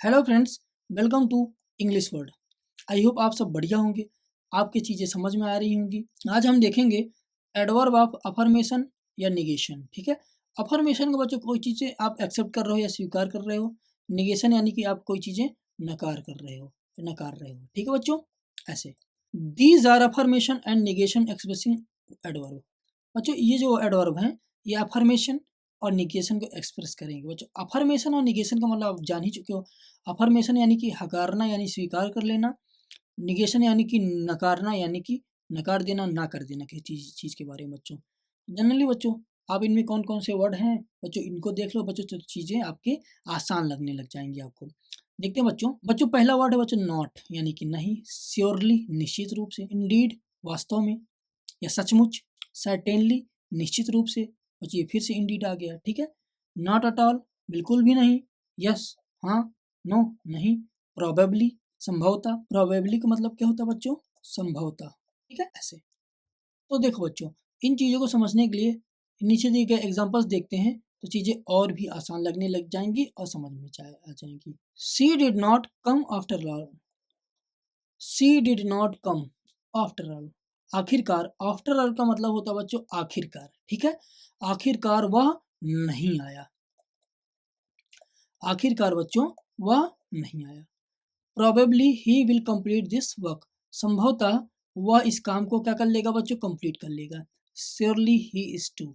Hello friends, welcome to English word. I hope आप सब बढ़िया होंगे, आपकी चीज़ें समझ में आ रही होंगी। आज हम देखेंगे एडवर्ब ऑफ अफर्मेशन या निगेशन। ठीक है, अफर्मेशन का बच्चों कोई चीज़ें आप एक्सेप्ट कर रहे हो या स्वीकार कर रहे हो। निगेशन यानी कि आप कोई चीज़ें नकार कर रहे हो, नकार रहे हो। ठीक है बच्चों, ऐसे these are affirmation and negation expressing adverb. बच्चों ये जो एडवर्ब हैं ये अफर्मेशन और निगेशन को एक्सप्रेस करेंगे। बच्चों अफर्मेशन और निगेशन का मतलब आप जान ही चुके हो। अफर्मेशन यानी कि हकारना यानी स्वीकार कर लेना, निगेशन यानी कि नकारना यानी कि नकार देना, ना कर देना किसी चीज़ के बारे में। बच्चों जनरली बच्चों आप इनमें कौन कौन से वर्ड हैं बच्चों इनको देख लो बच्चों, तो चीज़ें आपके आसान लगने लग जाएंगी आपको। देखते हैं बच्चों पहला वर्ड है बच्चों नॉट यानी कि नहीं, श्योरली निश्चित रूप से, इंडीड वास्तव में या सचमुच, सर्टेनली निश्चित रूप से। बच्चों ये फिर से इंडीड आ गया। ठीक है, नॉट एट ऑल बिल्कुल भी नहीं, यस हाँ, नो नहीं, प्रोबेबली संभवतः। प्रोबेबली का मतलब क्या होता है बच्चों? संभवतः। ठीक है, ऐसे। तो देखो बच्चों इन चीज़ों को समझने के लिए नीचे दिए गए एग्जांपल्स देखते हैं तो चीज़ें और भी आसान लगने लग जाएंगी और समझ में आ जाएंगी। She did not come after all. She did not come after all. आखिरकार, आफ्टर ऑल का मतलब होता है बच्चों आखिरकार। ठीक है, आखिरकार वह नहीं आया। आखिरकार बच्चों वह नहीं आया। Probably he will complete this work. संभवतः वह इस काम को क्या कर लेगा बच्चों? कंप्लीट कर लेगा। Surely he is to.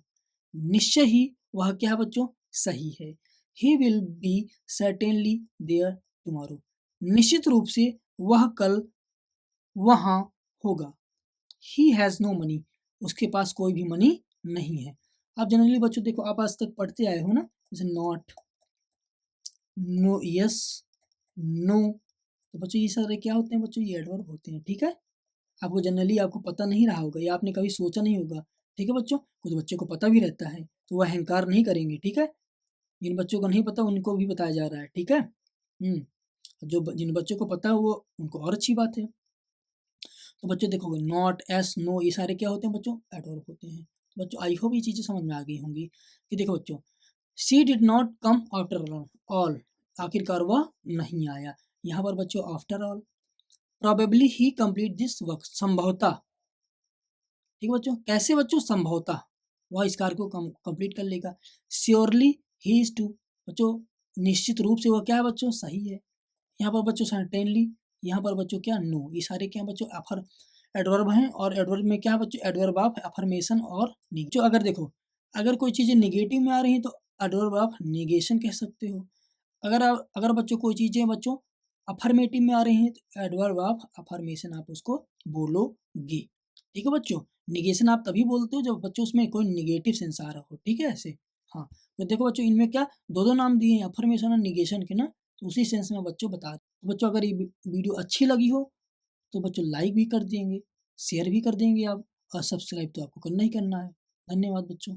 निश्चय ही वह क्या है बच्चों? सही है। He will be certainly there tomorrow. निश्चित रूप से वह कल वहाँ होगा। He has no money. उसके पास कोई भी मनी नहीं है। आप जनरली बच्चों देखो, आप आज तक पढ़ते आए हो ना, जैसे नॉट, नो, यस, नो, तो बच्चों ये सारे क्या होते हैं बच्चों? ये एडवर्ब होते हैं। ठीक है, आपको जनरली आपको पता नहीं रहा होगा या आपने कभी सोचा नहीं होगा। ठीक है बच्चों, कुछ बच्चों को पता भी रहता है तो वह अहंकार नहीं करेंगे। ठीक है, जिन बच्चों को नहीं पता उनको भी बताया जा रहा है। ठीक है, जिन बच्चों को पता है वो उनको और अच्छी बात है। तो बच्चों देखोगे नॉट, एस, नो, ये सारे क्या होते हैं बच्चों? एडवर्ब होते हैं। तो बच्चों आई होप ये चीज़ें समझ में आ गई होंगी कि देखो बच्चों she did not come after all. आखिरकार वह नहीं आया। यहाँ पर बच्चों after all. Probably he complete this work. संभवतः। ठीक है बच्चों, कैसे बच्चों? संभवतः वह इस कार्य को कंप्लीट कर लेगा। Surely he is to. बच्चों निश्चित रूप से वह क्या है बच्चों? सही है। यहाँ पर बच्चों सर्टेनली, यहाँ पर बच्चों क्या? नो। ये सारे क्या बच्चों? अफर एडवर्ब हैं और एडवर्ब में क्या है बच्चों? एडवर्ब ऑफ अफर्मेशन और जो अगर देखो अगर कोई चीज़ें निगेटिव में आ रही हैं तो एडवर्ब ऑफ निगेशन कह सकते हो। अगर बच्चों कोई चीज़ें बच्चों अफर्मेटिव में आ रही हैं तो एडवर्ब ऑफ अफर्मेशन आप उसको बोलोगे। ठीक है बच्चों, निगेशन आप तभी बोलते हो जब बच्चों उसमें कोई निगेटिव सेंस आ रहा हो। ठीक है, ऐसे। हाँ, तो देखो बच्चों इनमें क्या दो दो नाम दिए हैं, अफर्मेशन और निगेशन के ना, तो उसी सेंस में बच्चों बता रहे। तो बच्चों अगर ये वीडियो अच्छी लगी हो तो बच्चों लाइक भी कर देंगे, शेयर भी कर देंगे आप, और सब्सक्राइब तो आपको करना ही करना है। धन्यवाद बच्चों।